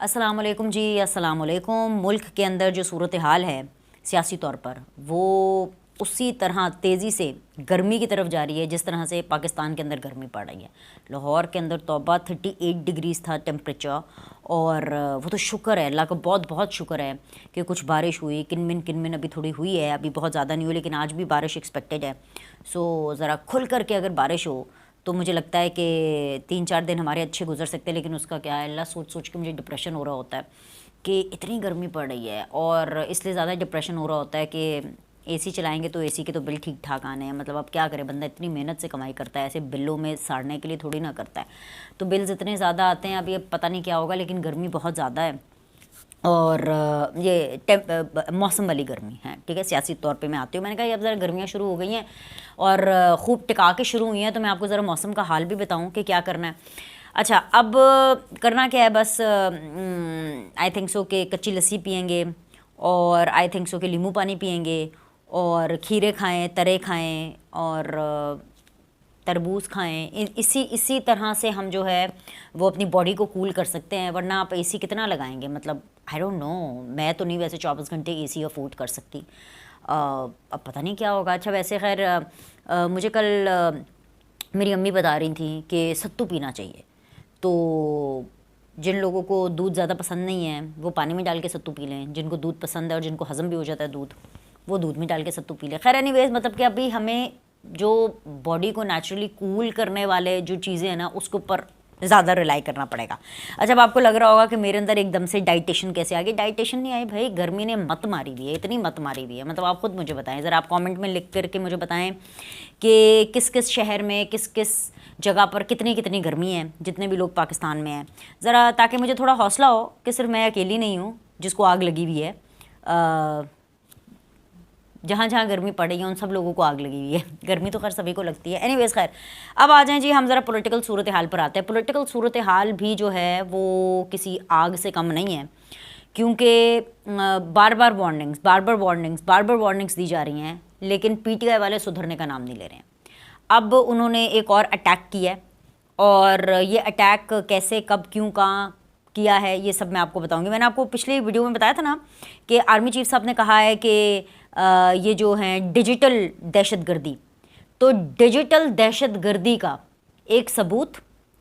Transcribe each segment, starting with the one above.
अस्सलाम वालेकुम जी, अस्सलाम वालेकुम। मुल्क के अंदर जो सूरत हाल है सियासी तौर पर, वो उसी तरह तेज़ी से गर्मी की तरफ जा रही है जिस तरह से पाकिस्तान के अंदर गर्मी पड़ रही है। लाहौर के अंदर तौबा 38 डिग्रीज़ था टेम्परेचर, और वो तो शुक्र है, अल्लाह का बहुत बहुत शुक्र है कि कुछ बारिश हुई। किनमिन अभी थोड़ी हुई है, अभी बहुत ज़्यादा नहीं हुई, लेकिन आज भी बारिश एक्सपेक्टेड है। सो ज़रा खुल कर के अगर बारिश हो तो मुझे लगता है कि 3-4 दिन हमारे अच्छे गुजर सकते हैं। लेकिन उसका क्या है, अल्लाह सोच सोच के मुझे डिप्रेशन हो रहा होता है कि इतनी गर्मी पड़ रही है, और इसलिए ज़्यादा डिप्रेशन हो रहा होता है कि एसी चलाएंगे तो एसी के तो बिल ठीक ठाक आने हैं। मतलब अब क्या करे, बंदा इतनी मेहनत से कमाई करता है, ऐसे बिलों में साड़ने के लिए थोड़ी ना करता है, तो बिल्स इतने ज़्यादा आते हैं। अब ये पता नहीं क्या होगा, लेकिन गर्मी बहुत ज़्यादा है, और ये मौसम वाली गर्मी है। ठीक है, सियासी तौर पे मैं आती हूँ। मैंने कहा अब ज़रा गर्मियाँ शुरू हो गई हैं और खूब टिका के शुरू हुई हैं, तो मैं आपको ज़रा मौसम का हाल भी बताऊँ कि क्या करना है। अच्छा, अब करना क्या है, बस आई थिंक सो कि कच्ची लस्सी पियेंगे, और आई थिंक सो कि नींबू पानी पियेंगे, और खीरे खाएँ, तरे खाएँ, और तरबूज खाएं। इसी तरह से हम जो है वो अपनी बॉडी को कूल कर सकते हैं। वरना आप एसी कितना लगाएंगे, मतलब आई डोंट नो, मैं तो नहीं वैसे 24 घंटे एसी अफोर्ड कर सकती। अब पता नहीं क्या होगा। अच्छा, वैसे खैर मुझे कल मेरी अम्मी बता रही थी कि सत्तू पीना चाहिए। तो जिन लोगों को दूध ज़्यादा पसंद नहीं है वो पानी में डाल के सत्तू पी लें, जिनको दूध पसंद है और जिनको हज़म भी हो जाता है दूध, वो दूध में डाल के सत्तू पी लें। खैर एनीवेज, मतलब कि अभी हमें जो बॉडी को नेचुरली कूल करने वाले जो चीज़ें हैं ना, उसके ऊपर ज़्यादा रिलाई करना पड़ेगा। अच्छा, अब आपको लग रहा होगा कि मेरे अंदर एकदम से डाइटेशन कैसे आ गई। डाइटेशन नहीं आई भाई, गर्मी ने मत मारी हुई है, इतनी मत मारी हुई है। मतलब आप खुद मुझे बताएं ज़रा, आप कमेंट में लिख करके मुझे बताएं कि किस किस शहर में, किस किस जगह पर कितनी कितनी गर्मी है, जितने भी लोग पाकिस्तान में हैं ज़रा, ताकि मुझे थोड़ा हौसला हो कि सिर्फ मैं अकेली नहीं हूँ जिसको आग लगी हुई है। जहाँ जहाँ गर्मी पड़ रही है उन सब लोगों को आग लगी हुई है। गर्मी तो खैर सभी को लगती है। एनीवेज खैर, अब आ जाएं जी, हम ज़रा पॉलिटिकल सूरत हाल पर आते हैं। पॉलिटिकल सूरत हाल भी जो है वो किसी आग से कम नहीं है, क्योंकि बार बार वार्निंग्स दी जा रही हैं, लेकिन पीटीआई वाले सुधरने का नाम नहीं ले रहे हैं। अब उन्होंने एक और अटैक किया है, और ये अटैक कैसे, कब, क्यों, कहाँ किया है, ये सब मैं आपको बताऊंगी। मैंने आपको पिछले वीडियो में बताया था ना कि आर्मी चीफ साहब ने कहा है कि ये जो हैं डिजिटल दहशतगर्दी, तो डिजिटल दहशतगर्दी का एक सबूत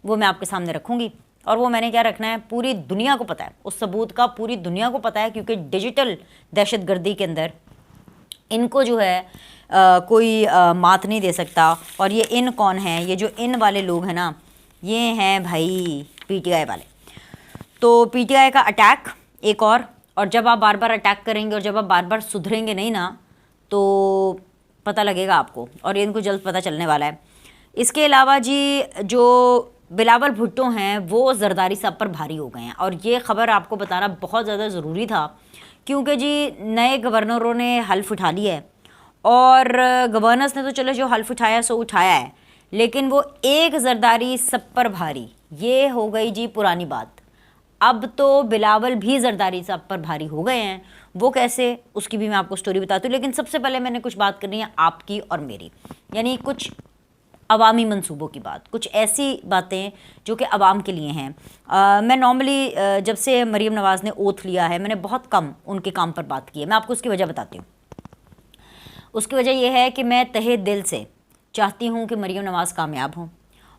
वो मैं आपके सामने रखूँगी, और वो मैंने क्या रखना है, पूरी दुनिया को पता है, उस सबूत का पूरी दुनिया को पता है, क्योंकि डिजिटल दहशतगर्दी के अंदर इनको जो है कोई मात नहीं दे सकता। और ये इन कौन है, ये जो इन वाले लोग हैं ना, ये हैं भाई पीटीआई वाले। तो पीटीआई का अटैक एक और जब आप बार बार अटैक करेंगे और जब आप बार बार सुधरेंगे नहीं ना, तो पता लगेगा आपको, और इनको जल्द पता चलने वाला है। इसके अलावा जी, जो बिलावल भुट्टो हैं वो जरदारी साहब पर भारी हो गए हैं, और ये ख़बर आपको बताना बहुत ज़्यादा ज़रूरी था, क्योंकि जी नए गवर्नरों ने हल्फ उठा लिया है, और गवर्नर्स ने तो चलो जो हल्फ उठाया सो उठाया है, लेकिन वो एक जरदारी सब पर भारी, ये हो गई जी पुरानी बात। अब तो बिलावल भी जरदारी साहब पर भारी हो गए हैं। वो कैसे, उसकी भी मैं आपको स्टोरी बताती हूँ, लेकिन सबसे पहले मैंने कुछ बात करनी है आपकी और मेरी, यानी कुछ अवामी मंसूबों की बात, कुछ ऐसी बातें जो कि अवाम के लिए हैं। मैं नॉर्मली जब से मरीम नवाज़ ने ओथ लिया है, मैंने बहुत कम उनके काम पर बात की है। मैं आपको उसकी वजह बताती हूँ। उसकी वजह यह है कि मैं तहे दिल से चाहती हूँ कि मरीम नवाज़ कामयाब हों,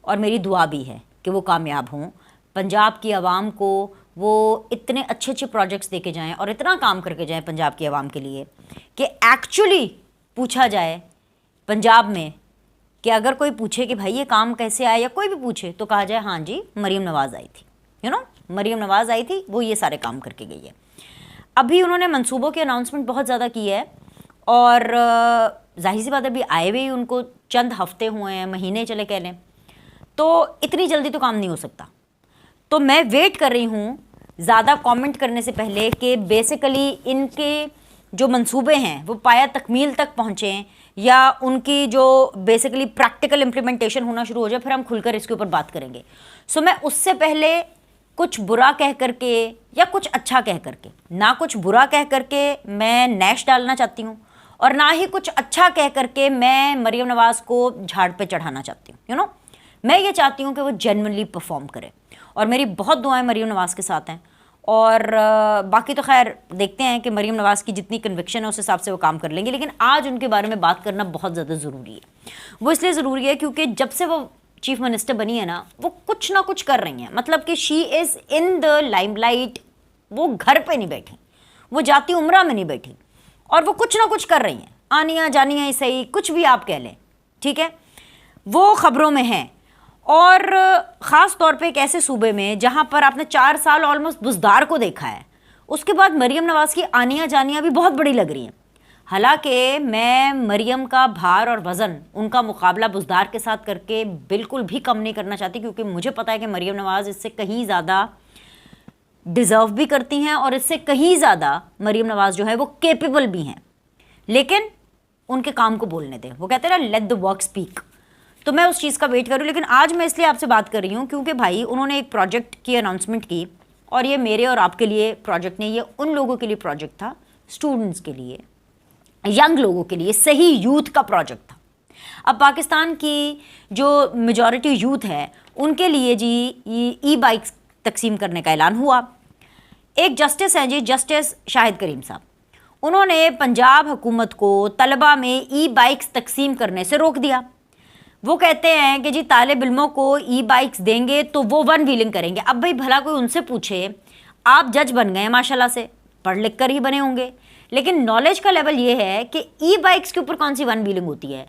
और मेरी दुआ भी है कि वो कामयाब हों। पंजाब की आवाम को वो इतने अच्छे अच्छे प्रोजेक्ट्स देके जाएं और इतना काम करके जाएं पंजाब की आवाम के लिए, कि एक्चुअली पूछा जाए पंजाब में कि अगर कोई पूछे कि भाई ये काम कैसे आया, या कोई भी पूछे, तो कहा जाए हाँ जी मरीम नवाज़ आई थी, मरीम नवाज़ आई थी, वो ये सारे काम करके गई है। अभी उन्होंने मंसूबों की अनाउंसमेंट बहुत ज़्यादा की है, और जाहिर सी बात है अभी आए हुए उनको चंद हफ्ते हुए हैं, महीने चले कह लें, तो इतनी जल्दी तो काम नहीं हो सकता। तो मैं वेट कर रही हूँ ज़्यादा कमेंट करने से पहले कि बेसिकली इनके जो मंसूबे हैं वो पाया तकमील तक पहुँचें, या उनकी जो बेसिकली प्रैक्टिकल इम्प्लीमेंटेशन होना शुरू हो जाए, फिर हम खुलकर इसके ऊपर बात करेंगे। सो मैं उससे पहले कुछ बुरा कह करके या कुछ अच्छा कह करके, ना कुछ बुरा कह करके मैं नैश डालना चाहती हूँ, और ना ही कुछ अच्छा कह करके मैं मरीम नवाज़ को झाड़ पे चढ़ाना चाहती हूँ। मैं ये चाहती हूँ कि वो जेन्युइनली परफॉर्म करे, और मेरी बहुत दुआएं मरीम नवाज़ के साथ हैं, और बाकी तो खैर देखते हैं कि मरीम नवाज़ की जितनी कन्विक्शन है उस हिसाब से वो काम कर लेंगे, लेकिन आज उनके बारे में बात करना बहुत ज़्यादा ज़रूरी है। वो इसलिए ज़रूरी है क्योंकि जब से वो चीफ मिनिस्टर बनी है ना, वो कुछ ना कुछ कर रही हैं, मतलब कि she is in the limelight. वो घर पे नहीं बैठी, वो जाती उम्रा में नहीं बैठी, और वो कुछ ना कुछ कर रही हैं, आनिया जानिया सही, कुछ भी आप कह लें, ठीक है, वो खबरों में हैं। और ख़ास तौर पे एक ऐसे सूबे में जहाँ पर आपने 4 साल ऑलमोस्ट बुज़दार को देखा है, उसके बाद मरीम नवाज़ की आनिया जानिया भी बहुत बड़ी लग रही हैं। हालांकि मैं मरीम का भार और वज़न, उनका मुकाबला बुज़दार के साथ करके बिल्कुल भी कम नहीं करना चाहती, क्योंकि मुझे पता है कि मरीम नवाज़ इससे कहीं ज़्यादा डिज़र्व भी करती हैं और इससे कहीं ज़्यादा मरीम नवाज़ जो है वो केपेबल भी हैं, लेकिन उनके काम को बोलने दें। वो कहते हैं ना, लेट द वर्क स्पीक। तो मैं उस चीज़ का वेट करूँ, लेकिन आज मैं इसलिए आपसे बात कर रही हूँ क्योंकि भाई उन्होंने एक प्रोजेक्ट की अनाउंसमेंट की, और ये मेरे और आपके लिए प्रोजेक्ट नहीं, ये उन लोगों के लिए प्रोजेक्ट था, स्टूडेंट्स के लिए, यंग लोगों के लिए, सही यूथ का प्रोजेक्ट था। अब पाकिस्तान की जो मेजॉरिटी यूथ है उनके लिए जी ई बाइक्स तकसीम करने का ऐलान हुआ। एक जस्टिस हैं जी, जस्टिस शाहिद करीम साहब, उन्होंने पंजाब हुकूमत को तलबा में ई बाइक्स तकसीम करने से रोक दिया। वो कहते हैं कि जी तालिब इल्मों को ई बाइक्स देंगे तो वो वन व्हीलिंग करेंगे। अब भाई भला कोई उनसे पूछे, आप जज बन गए माशाल्लाह से, पढ़ लिख कर ही बने होंगे, लेकिन नॉलेज का लेवल ये है कि ई बाइक्स के ऊपर कौन सी वन व्हीलिंग होती है,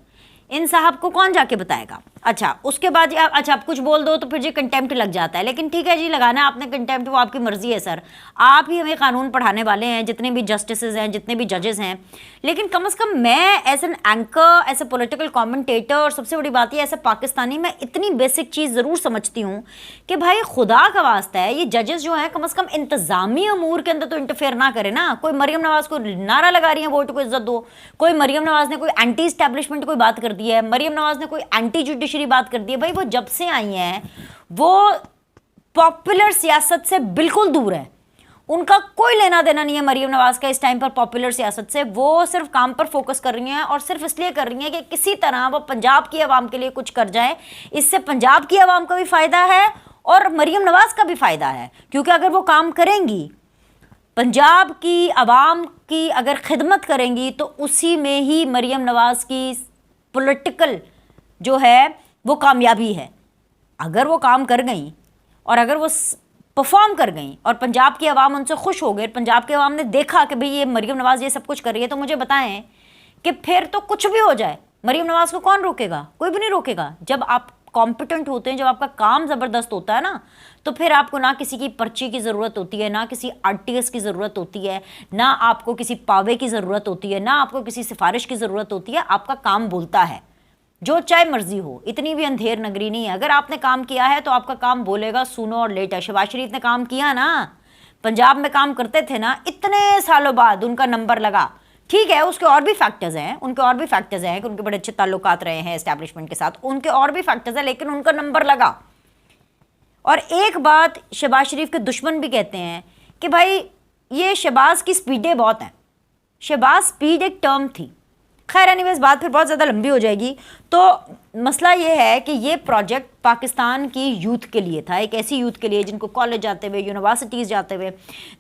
इन साहब को कौन जाके बताएगा। अच्छा, उसके बाद अच्छा आप कुछ बोल दो तो फिर जी कंटेम्प्ट लग जाता है, लेकिन ठीक है जी, लगाना आपने कंटेम्प्ट, वो आपकी मर्जी है सर, आप ही हमें कानून पढ़ाने वाले हैं, जितने भी जस्टिसेस हैं, जितने भी जजेस हैं। लेकिन कम से कम मैं as an anchor, as a political commentator, और सबसे बड़ी बात यह ऐसे पाकिस्तानी, मैं इतनी बेसिक चीज़ ज़रूर समझती हूँ कि भाई खुदा का वास्ता है, ये जजेस जो हैं कम से कम इंतज़ामी अमूर के अंदर तो इंटरफेयर ना करे ना। कोई मरीम नवाज़ को नारा लगा रही है वोट को इज्जत दो, कोई मरीम नवाज़ ने कोई एंटी इस्टेब्लिशमेंट कोई बात कर दी है, मरीम नवाज़ ने कोई एंटी जुडिशरी बात कर दी है। भाई वो जब से आई हैं वो पॉपुलर सियासत से बिल्कुल दूर है, उनका कोई लेना देना नहीं है मरीम नवाज़ का इस टाइम पर पॉपुलर सियासत से। वो सिर्फ काम पर फोकस कर रही हैं, और सिर्फ इसलिए कर रही हैं कि किसी तरह वो पंजाब की आवाम के लिए कुछ कर जाए। इससे पंजाब की आवाम का भी फ़ायदा है और मरीम नवाज़ का भी फ़ायदा है, क्योंकि अगर वो काम करेंगी, पंजाब की आवाम की अगर खिदमत करेंगी, तो उसी में ही मरीम नवाज़ की पॉलिटिकल जो है वो कामयाबी है। अगर वो काम कर गई और अगर वो परफॉर्म कर गई और पंजाब की आवाम उनसे खुश हो गए, पंजाब की आवाम ने देखा कि भाई ये मरीम नवाज़ ये सब कुछ कर रही है, तो मुझे बताएं कि फिर तो कुछ भी हो जाए, मरीम नवाज़ को कौन रोकेगा? कोई भी नहीं रोकेगा। जब आप कॉम्पिटेंट होते हैं, जब आपका काम ज़बरदस्त होता है ना, तो फिर आपको ना किसी की पर्ची की ज़रूरत होती है, ना किसी आरटीएस की ज़रूरत होती है, ना आपको किसी पावे की ज़रूरत होती है, ना आपको किसी सिफारिश की ज़रूरत होती है। आपका काम बोलता है, जो चाहे मर्जी हो, इतनी भी अंधेर नगरी नहीं है। अगर आपने काम किया है तो आपका काम बोलेगा, सूनो और लेट है। शहबाज शरीफ ने काम किया ना, पंजाब में काम करते थे ना, इतने सालों बाद उनका नंबर लगा। ठीक है, उसके और भी फैक्टर्स हैं, उनके और भी फैक्टर्स हैं कि उनके बड़े अच्छे ताल्लुकात रहे हैं एस्टैब्लिशमेंट के साथ, उनके और भी फैक्टर्स हैं, लेकिन उनका नंबर लगा। और एक बात शहबाज शरीफ के दुश्मन भी कहते हैं कि भाई ये शहबाज की स्पीडें बहुत हैं। शहबाज स्पीड एक टर्म थी। खैर एनीवेज, बात फिर बहुत ज़्यादा लंबी हो जाएगी। तो मसला ये है कि ये प्रोजेक्ट पाकिस्तान की यूथ के लिए था, एक ऐसी यूथ के लिए जिनको कॉलेज जाते हुए, यूनिवर्सिटीज़ जाते हुए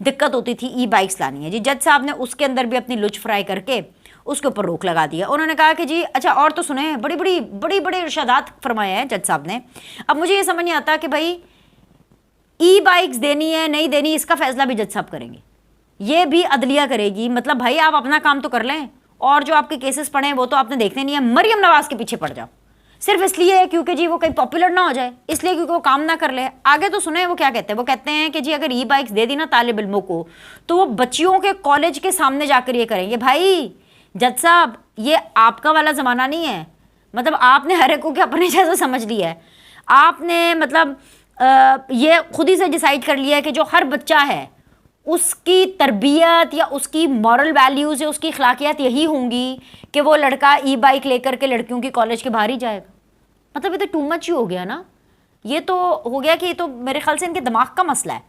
दिक्कत होती थी, ई बाइक्स लानी है जी। जज साहब ने उसके अंदर भी अपनी लुच फ्राई करके उसके ऊपर रोक लगा दिया। उन्होंने कहा कि जी अच्छा, और तो सुने, बड़ी बड़ी इरशादात फरमाए हैं जज साहब ने। अब मुझे ये समझ नहीं आता कि भाई ई बाइक्स देनी है नहीं देनी, इसका फैसला भी जज साहब करेंगे, ये भी अदलिया करेगी। मतलब भाई आप अपना काम तो कर लें, और जो आपके केसेस पड़े हैं वो तो आपने देखने नहीं है। मरीम नवाज़ के पीछे पड़ जाओ सिर्फ इसलिए क्योंकि जी वो कहीं पॉपुलर ना हो जाए, इसलिए क्योंकि वो काम ना कर ले। आगे तो सुने वो क्या कहते हैं। वो कहते हैं कि जी अगर ई बाइक्स दे दी ना तालिब इल्मों को, तो वो बच्चियों के कॉलेज के सामने जाकर ये करेंगे। भाई जज साहब, ये आपका वाला ज़माना नहीं है। मतलब आपने हर एक को क्या अपने जैसा समझ लिया है। आपने मतलब ये खुद ही से डिसाइड कर लिया है कि जो हर बच्चा है उसकी तरबियत या उसकी मॉरल वैल्यूज़ या उसकी अखलाकियात यही होंगी कि वो लड़का ई बाइक लेकर के लड़कियों की कॉलेज के बाहर ही जाएगा। मतलब ये तो टू मच ही हो गया ना। ये तो हो गया कि ये तो मेरे ख्याल से इनके दिमाग का मसला है।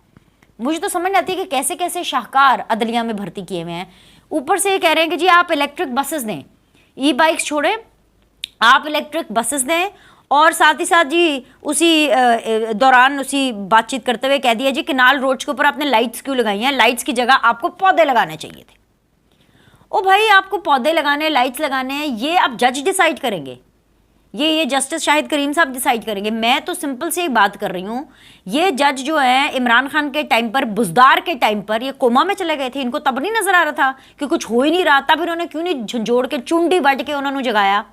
मुझे तो समझ नहीं आती कि कैसे कैसे शाहकार अदलिया में भर्ती किए हुए हैं। ऊपर से ये कह रहे हैं कि जी आप इलेक्ट्रिक बसेस दें, ई बाइक्स छोड़ें, आप इलेक्ट्रिक बसेस दें और साथ ही साथ जी उसी दौरान उसी बातचीत करते हुए कह दिया जी किनाल रोड के ऊपर आपने लाइट्स क्यों लगाई हैं, लाइट्स की जगह आपको पौधे लगाने चाहिए थे। ओ भाई, आपको पौधे लगाने, लाइट्स लगाने हैं, ये आप जज डिसाइड करेंगे, ये जस्टिस शाहिद करीम साहब डिसाइड करेंगे। मैं तो सिंपल से एक बात कर रही हूँ, ये जज जो है इमरान खान के टाइम पर, बुजदार के टाइम पर ये कोमा में चले गए थे, इनको तब नहीं नजर आ रहा था कि कुछ हो ही नहीं रहा, तब इन्होंने क्यों नहीं झंझोड़ के चुंडी बट के उन्होंने जगाया।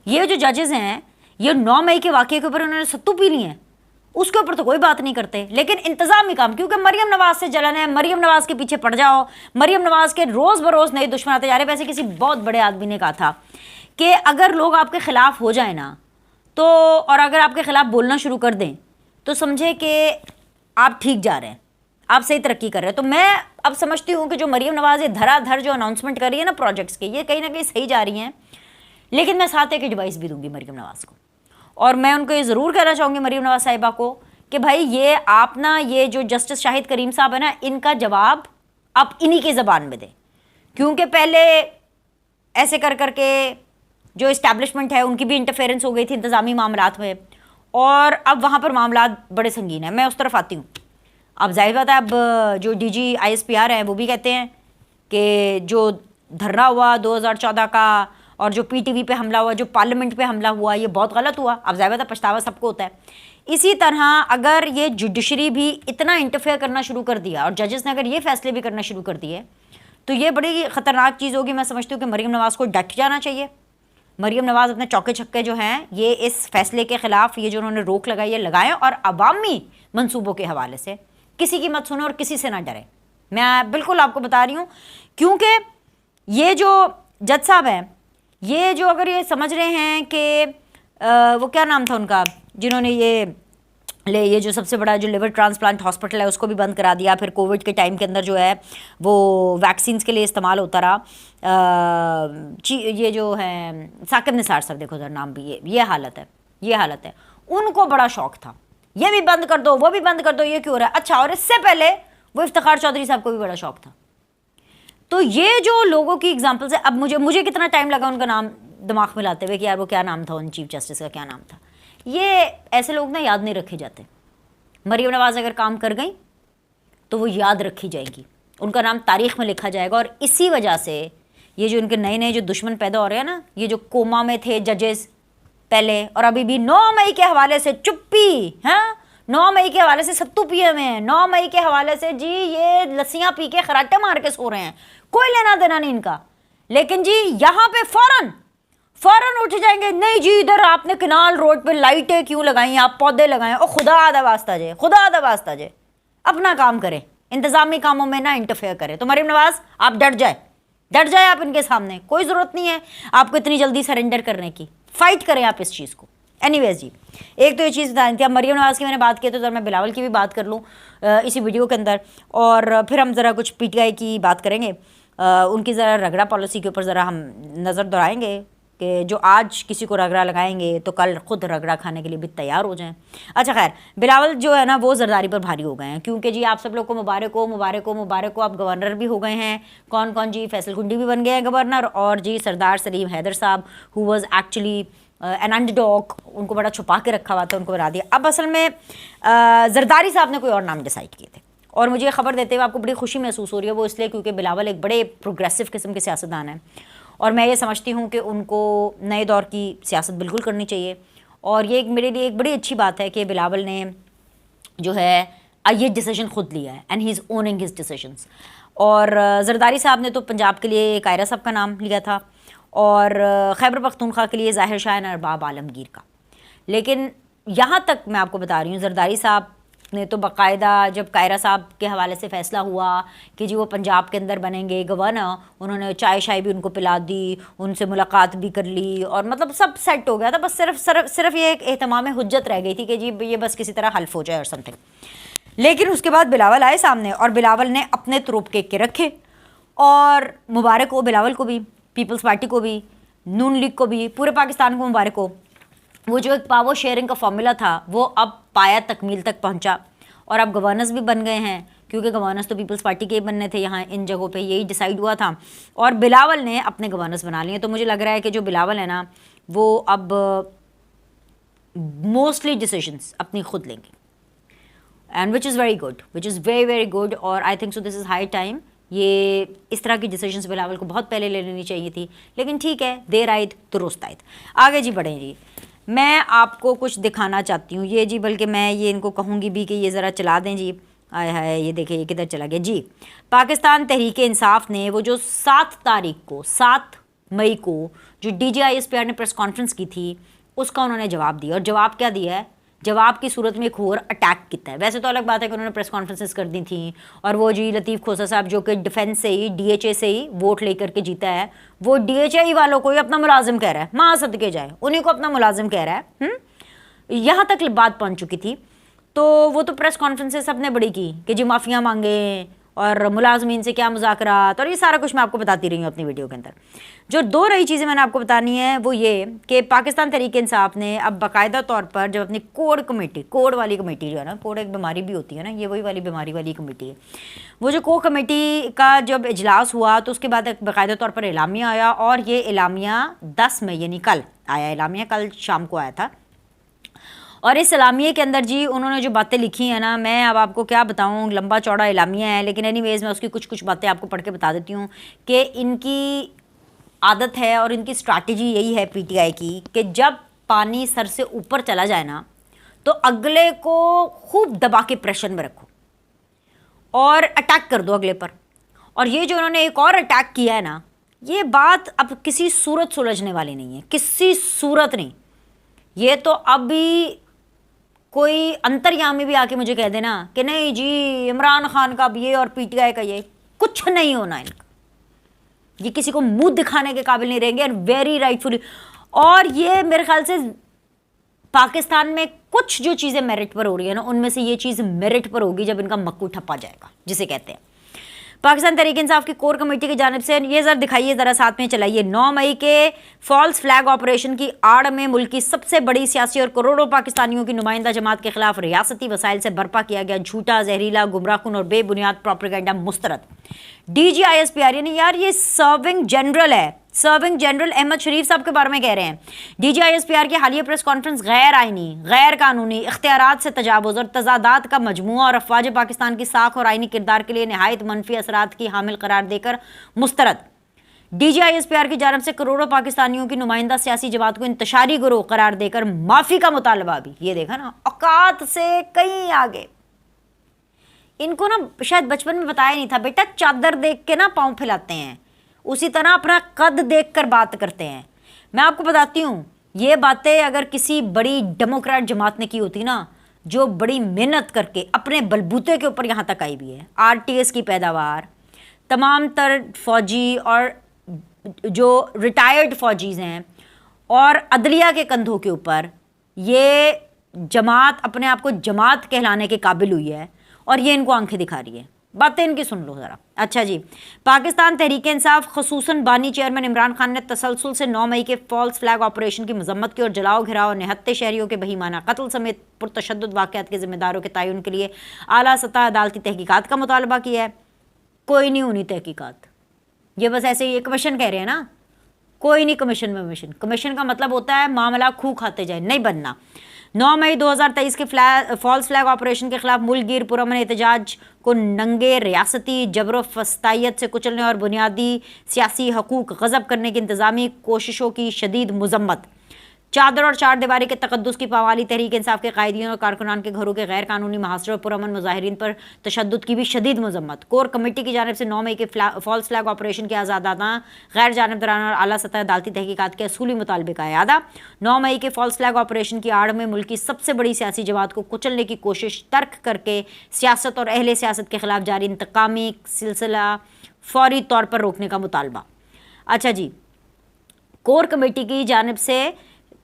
ये जो जजेस हैं, ये 9 मई के वाकये के ऊपर उन्होंने सत्तू पी ली है, उसके ऊपर तो कोई बात नहीं करते, लेकिन इंतजामी काम, क्योंकि मरियम नवाज से जलन है, मरियम नवाज के पीछे पड़ जाओ, मरियम नवाज के रोज बरोज नए दुश्मन आते जा रहे। वैसे किसी बहुत बड़े आदमी ने कहा था कि अगर लोग आपके खिलाफ हो जाए ना तो, और अगर आपके खिलाफ बोलना शुरू कर दें तो समझे कि आप ठीक जा रहे हैं, आप सही तरक्की कर रहे हैं। तो मैं अब समझती हूँ कि जो मरियम नवाज ये धराधर जो अनाउंसमेंट कर रही है ना प्रोजेक्ट्स के, ये कहीं ना कहीं सही जा रही हैं, लेकिन मैं साथ एक एडवाइस भी दूंगी मरियम नवाज को, और मैं उनको ये ज़रूर कहना चाहूँगी मरियम नवाज साहिबा को कि भाई ये आप ना, ये जो जस्टिस शाहिद करीम साहब है ना, इनका जवाब आप इन्हीं की ज़बान में दें, क्योंकि पहले ऐसे कर करके जो इस्टेब्लिशमेंट है उनकी भी इंटरफेरेंस हो गई थी इंतज़ामी मामलात में, और अब वहाँ पर मामलात बड़े संगीन हैं। मैं उस तरफ आती हूँ। अब जाहिर बात है, अब जो DG ISPR हैं वो भी कहते हैं कि जो धरना हुआ 2014 का और जो PTV पे हमला हुआ, जो पार्लियामेंट पे हमला हुआ, ये बहुत गलत हुआ। अब जाहिर बात है पछतावा सबको होता है। इसी तरह अगर ये जुडिशरी भी इतना इंटरफेयर करना शुरू कर दिया और जजेस ने अगर ये फैसले भी करना शुरू कर दिए तो ये बड़ी ख़तरनाक चीज़ होगी। मैं समझती हूँ कि मरियम नवाज़ को डट जाना चाहिए। मरियम नवाज़ अपने चौके छक्के जो हैं ये इस फैसले के ख़िलाफ़, ये जो उन्होंने रोक लगाई है, लगाएं, और अवामी मंसूबों के हवाले से किसी की मत सुने और किसी से ना डरें। मैं बिल्कुल आपको बता रही हूँ, क्योंकि ये जो जज साहब हैं, ये जो अगर ये समझ रहे हैं कि वो क्या नाम था उनका, जिन्होंने ये जो सबसे बड़ा जो लिवर ट्रांसप्लांट हॉस्पिटल है उसको भी बंद करा दिया, फिर कोविड के टाइम के अंदर जो है वो वैक्सीन्स के लिए इस्तेमाल होता रहा। ये जो है साकिब निसार सर, देखो सर नाम भी, ये हालत है। उनको बड़ा शौक था ये भी बंद कर दो, वो भी बंद कर दो, ये क्यों हो रहा है। अच्छा, और इससे पहले वो इफ्तिखार चौधरी साहब को भी बड़ा शौक था। तो ये जो लोगों की एग्जाम्पल्स है, अब मुझे कितना टाइम लगा उनका नाम दिमाग में लाते हुए कि यार वो क्या नाम था, उन चीफ जस्टिस का क्या नाम था। ये ऐसे लोग ना याद नहीं रखे जाते। मरियम नवाज़ अगर काम कर गई तो वो याद रखी जाएगी, उनका नाम तारीख़ में लिखा जाएगा। और इसी वजह से ये जो इनके नए नए जो दुश्मन पैदा हो रहे हैं ना, ये जो कोमा में थे जजेस पहले, और अभी भी 9 मई के हवाले से चुप्पी, हाँ 9 मई के हवाले से सत्तू पिए हुए हैं, 9 मई के हवाले से जी ये लस्सियाँ पी के खराटे मार के सो रहे हैं, कोई लेना देना नहीं इनका। लेकिन जी यहाँ पे फ़ौरन उठ जाएंगे, नहीं जी इधर आपने किनाल रोड पे लाइटें क्यों लगाई, आप पौधे लगाएं। और खुदा आदा वास्ता जे अपना काम करें, इंतज़ामी कामों में ना इंटरफेयर करें। तो मरियम नवाज़ आप डट जाए आप इनके सामने, कोई ज़रूरत नहीं है आपको इतनी जल्दी सरेंडर करने की, फ़ाइट करें आप इस चीज़ को। एनीवेज जी, एक तो ये चीज़ बतानी थी। अब मरियम नवाज़ की मैंने बात की, तो ज़रा मैं बिलावल की भी बात कर लूँ इसी वीडियो के अंदर, और फिर हम ज़रा कुछ PTI की बात करेंगे, उनकी ज़रा रगड़ा पॉलिसी के ऊपर ज़रा हम नज़र दौड़ाएंगे कि जो आज किसी को रगड़ा लगाएंगे तो कल खुद रगड़ा खाने के लिए भी तैयार हो जाएं। अच्छा खैर, बिलावल जो है ना वो जरदारी पर भारी हो गए हैं, क्योंकि जी आप सब लोग को मुबारक हो, आप गवर्नर भी हो गए हैं। कौन जी, फैसल कुंडी भी बन गए हैं गवर्नर, और जी सरदार सलीम हैदर साहब who was actually an underdog, उनको बड़ा छुपा के रखा हुआ था, उनको बना दिया। अब असल में जरदारी साहब ने कोई और नाम डिसाइड किए थे, और मुझे खबर देते हुए आपको बड़ी खुशी महसूस हो रही है। वो इसलिए क्योंकि बिलावल एक बड़े प्रोग्रेसिव किस्म के सियासतदान हैं, और मैं ये समझती हूँ कि उनको नए दौर की सियासत बिल्कुल करनी चाहिए। और ये मेरे लिए एक बड़ी अच्छी बात है कि बिलावल ने जो है ये डिसीजन खुद लिया है, and he is owning his decisions. और जरदारी साहब ने तो पंजाब के लिए कायरा साहब का नाम लिया था, और खैबर पख्तूनख्वा के लिए ज़ाहिर शाह अरबाब आलमगीर का। लेकिन यहाँ तक मैं आपको बता रही हूँ, जरदारी साहब ने तो बाकायदा जब कायरा साहब के हवाले से फ़ैसला हुआ कि जी वो पंजाब के अंदर बनेंगे गवर्नर, उन्होंने चाय शाय भी उनको पिला दी, उनसे मुलाकात भी कर ली, और मतलब सब सेट हो गया था। बस सिर्फ ये एक एहतमाम हुज्जत रह गई थी कि जी ये बस किसी तरह हल्फ हो जाए और समथिंग। लेकिन उसके बाद बिलावल आए सामने, और बिलावल ने अपने तुरुप के रखे, और मुबारक हो बिलावल को भी, पीपल्स पार्टी को भी, नून लीग को भी, पूरे पाकिस्तान को मुबारक हो। वो जो एक पावर शेयरिंग का फॉर्मूला था वो अब पाया तकमील तक पहुंचा, और अब गवर्नर्स भी बन गए हैं, क्योंकि गवर्नर्स तो पीपल्स पार्टी के ही बनने थे यहाँ इन जगहों पे, यही डिसाइड हुआ था, और बिलावल ने अपने गवर्नर्स बना लिए। तो मुझे लग रहा है कि जो बिलावल है ना वो अब मोस्टली डिसीजंस अपनी खुद लेंगे, and which is very good, which is very very good. और I think so this is high time. ये इस तरह की डिसीजंस बिलावल को बहुत पहले ले लेनी चाहिए थी, लेकिन ठीक है, देर आयद दुरुस्त आयद। आगे जी बढ़ें जी, मैं आपको कुछ दिखाना चाहती हूँ ये जी, बल्कि मैं ये इनको कहूँगी भी कि ये ज़रा चला दें जी। आय हाय, ये देखिए ये किधर चला गया जी। पाकिस्तान तहरीक इंसाफ ने वो जो 7 मई को जो DGISPR ने प्रेस कॉन्फ्रेंस की थी, उसका उन्होंने जवाब दिया। और जवाब क्या दिया है? जवाब की सूरत में एक और अटैक किया है। वैसे तो अलग बात है कि उन्होंने प्रेस कॉन्फ्रेंसेस कर दी थी, और वो जी लतीफ़ खोसा साहब जो कि डिफेंस से ही, DHA से ही वोट लेकर के जीता है, वो DHA वालों को ही अपना मुलाजिम कह रहा है, माँ सदके जाए, उन्हीं को अपना मुलाजिम कह रहा है। यहाँ तक बात पहुँच चुकी थी। तो वो तो प्रेस कॉन्फ्रेंसेस सबने बड़ी की कि जी माफ़िया मांगे और मुलाजमीन से क्या मुज़ाकरात, और ये सारा कुछ मैं आपको बताती रही हूँ अपनी वीडियो के अंदर। जो दो रही चीज़ें मैंने आपको बतानी है वो ये कि पाकिस्तान तहरीक इंसाफ ने अब बाकायदा तौर पर जब अपनी कोड वाली कमेटी जो है ना, कोड एक बीमारी भी होती है ना, ये वही वाली बीमारी वाली कमेटी है, वो जो कोर कमेटी का जब इजलास हुआ तो उसके बाद एक बाकायदा तौर पर एलामिया आया, और ये एलामिया 10 मई यानी कल आया। एलामिया कल शाम को आया था, और इस एलामिया के अंदर जी उन्होंने जो बातें लिखी हैं ना, मैं अब आपको क्या बताऊं, लंबा चौड़ा एलामिया है, लेकिन एनीवेज़ मैं उसकी कुछ बातें आपको पढ़ के बता देती हूँ कि इनकी आदत है और इनकी स्ट्रैटेजी यही है PTI की कि जब पानी सर से ऊपर चला जाए ना, तो अगले को खूब दबा के प्रेशर में रखो और अटैक कर दो अगले पर। और ये जो उन्होंने एक और अटैक किया है ना, ये बात अब किसी सूरत सुलझने वाली नहीं है, किसी सूरत नहीं। ये तो अभी कोई अंतर्यामी भी आके मुझे कह देना कि नहीं जी इमरान खान का भी ये और PTI का ये, कुछ नहीं होना इनका, ये किसी को मुंह दिखाने के काबिल नहीं रहेंगे, एंड वेरी राइटफुली। और ये मेरे ख्याल से पाकिस्तान में कुछ जो चीज़ें मेरिट पर हो रही है ना, उनमें से ये चीज़ मेरिट पर होगी जब इनका मक्कू ठप्पा जाएगा, जिसे कहते हैं। पाकिस्तान तहरीक इंसाफ की कोर कमेटी की जानिब से ये ज़रा दिखाइए, ज़रा साथ में चलाइए। 9 मई के फॉल्स फ्लैग ऑपरेशन की आड़ में मुल्क की सबसे बड़ी सियासी और करोड़ों पाकिस्तानियों की नुमाइंदा जमात के खिलाफ रियासती वसाइल से बर्पा किया गया झूठा, जहरीला, गुमराहकुन और बेबुनियाद प्रोपेगेंडा मुस्तरद। DGISPR यानी यार ये सर्विंग जनरल है, सर्विंग जनरल अहमद शरीफ साहब के बारे में कह रहे हैं। DGISPR की हालिया प्रेस कॉन्फ्रेंस गैर आइनी, गैर कानूनी इख्तियारात से तजावुज़ और तजादात का मजमुआ और अफवाज पाकिस्तान की साख और आइनी किरदार के लिए नहायत मनफी असरात की हामिल करार देकर मुस्तरद। DGISPR की जानब से करोड़ों पाकिस्तानियों की नुमाइंदा सियासी जमात को इंतशारी गिरोह करार देकर माफ़ी का मुतालबा भी। ये देखा ना, औकात से कहीं आगे। इनको ना शायद बचपन में बताया नहीं था, बेटा चादर देख के ना पाँव फैलाते हैं, उसी तरह अपना कद देखकर बात करते हैं। मैं आपको बताती हूँ, ये बातें अगर किसी बड़ी डेमोक्रेट जमात ने की होती ना, जो बड़ी मेहनत करके अपने बलबूते के ऊपर यहाँ तक आई भी है, RTS की पैदावार, तमाम तर फौजी और जो रिटायर्ड फौजीज़ हैं और अदलिया के कंधों के ऊपर ये जमात अपने आप को जमात कहलाने के काबिल हुई है, और ये इनको आंखें दिखा रही है। बातें इनकी सुन लो ज़रा। अच्छा जी, पाकिस्तान तहरीक इंसाफ खसूसन बानी चेयरमैन इमरान खान ने तसलसल से 9 मई के फॉल्स फ्लैग ऑपरेशन की मजम्मत की और जलाओ घिराव और निहत्ते शहरियों के बहीमाना कत्ल समेत पुरतशद्दुद वाक़यात के ज़िम्मेदारों के तयन के लिए आला सतह अदालती तहकीकात का मुतालबा किया है। कोई नहीं होनी तहकीकात, ये बस ऐसे ही कमीशन कह रहे हैं ना, कोई नहीं कमीशन में मिशन। कमीशन का मतलब होता है मामला खूह खाते जाए, नहीं बनना। 9 मई 2023 के फॉल्स फ्लैग ऑपरेशन के खिलाफ मुल्क गिर पुरअमन एहतजाज को नंगे रियासती जबर फस्तायत से कुचलने और बुनियादी सियासी हकूक़ गज़ब करने की इंतज़ामी कोशिशों की शदीद मज़म्मत। चादर और चार दीवारी के तकद्दुस की पावाली, तहरीक इंसाफ के कायदीन और कारकुनान के घरों के गैर कानूनी महासरे और पुरअमन मुजाहिरीन पर तशद्दुद की भी शदीद मजम्मत। कोर कमेटी की जानिब से 9 मई के फॉल्स फ्लैग ऑपरेशन के आज़ादाना, गैर जानिबदाराना और आला सतह अदालती तहकीकात के असूली मुतालबे का अयादा। 9 मई के फॉल्स फ्लैग ऑपरेशन की आड़ में मुल्क की सबसे बड़ी सियासी जमात को कुचलने की कोशिश तर्क करके सियासत और अहले सियासत के खिलाफ जारी इंतकामी सिलसिला फौरी तौर पर रोकने का मुतालबा। अच्छा जी, कोर कमेटी की जानिब से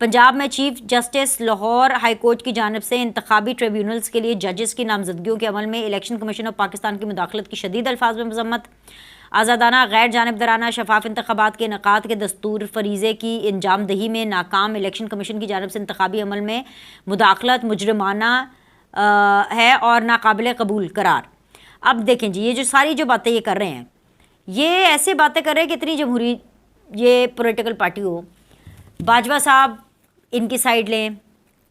पंजाब में chief justice Lahore high court की जानिब से इंतखाबी ट्रिब्यूनल्स के लिए जजेस की नामजदगियों के अमल में इलेक्शन कमीशन ऑफ पाकिस्तान की मुदाखलत की शदीद अल्फाज में मजम्मत। आज़ादाना, गैर जानिबदाराना, शफाफ इंतखाबात के इनकाद के दस्तूर फरीज़े की इंजाम दही में नाकाम इलेक्शन कमीशन की जानिब से इंतखाबी अमल में मुदाखलत मुजरिमाना है और नाकाबिल कबूल करार। अब देखें जी, ये जो सारी जो बातें ये कर रहे हैं, ये ऐसे बातें कर रहे हैं कि इतनी जमहूरी ये पॉलिटिकल पार्टी हो, बाजवा साहब इनकी साइड लें,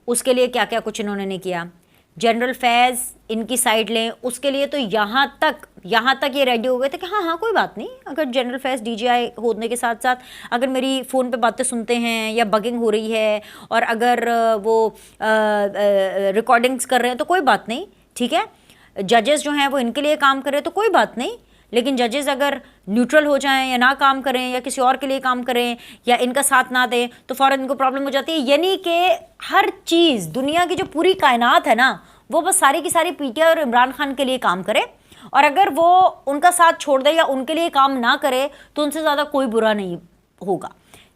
उसके लिए क्या क्या कुछ इन्होंने नहीं किया। जनरल फैज़ इनकी साइड लें, उसके लिए तो यहाँ तक ये रेडी हो गए थे कि हाँ कोई बात नहीं, अगर जनरल फैज़ DGI होने के साथ साथ अगर मेरी फ़ोन पे बातें सुनते हैं या बगिंग हो रही है और अगर वो रिकॉर्डिंग्स कर रहे हैं तो कोई बात नहीं, ठीक है। जजेस जो हैं वो इनके लिए काम कर रहे हैं तो कोई बात नहीं, लेकिन जजेस अगर न्यूट्रल हो जाएं या ना काम करें या किसी और के लिए काम करें या इनका साथ ना दें तो फ़ौरन इनको प्रॉब्लम हो जाती है। यानी कि हर चीज़, दुनिया की जो पूरी कायनात है ना, वो बस सारी की सारी PTI और इमरान खान के लिए काम करे, और अगर वो उनका साथ छोड़ दे या उनके लिए काम ना करे तो उनसे ज़्यादा कोई बुरा नहीं होगा।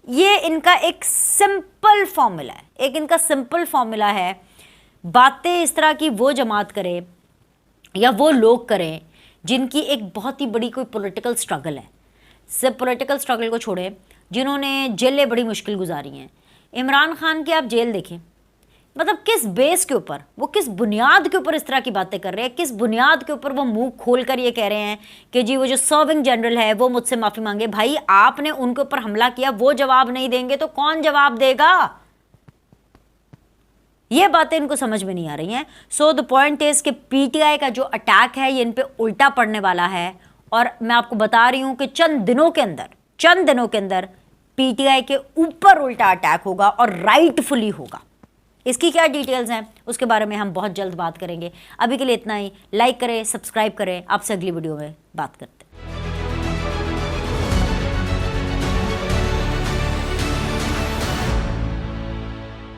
ये इनका एक सिंपल फॉर्मूला है, एक इनका सिंपल फॉर्मूला है। बातें इस तरह की वो जमात करे या वो लोग करें जिनकी एक बहुत ही बड़ी कोई पॉलिटिकल स्ट्रगल है। सिर्फ पॉलिटिकल स्ट्रगल को छोड़ें, जिन्होंने जेलें बड़ी मुश्किल गुजारी हैं। इमरान खान की आप जेल देखें, मतलब किस बेस के ऊपर, वो किस बुनियाद के ऊपर इस तरह की बातें कर रहे हैं, किस बुनियाद के ऊपर वो मुंह खोल कर ये कह रहे हैं कि जी वो जो सर्विंग जनरल है वो मुझसे माफ़ी मांगे। भाई आपने उनके ऊपर हमला किया, वो जवाब नहीं देंगे तो कौन जवाब देगा? ये बातें इनको समझ में नहीं आ रही हैं। सो द पॉइंट इज कि PTI का जो अटैक है ये इन पे उल्टा पड़ने वाला है, और मैं आपको बता रही हूं कि चंद दिनों के अंदर PTI के ऊपर उल्टा अटैक होगा और राइटफुली होगा। इसकी क्या डिटेल्स हैं उसके बारे में हम बहुत जल्द बात करेंगे। अभी के लिए इतना ही। लाइक करें, सब्सक्राइब करें, आपसे अगली वीडियो में बात करते हैं।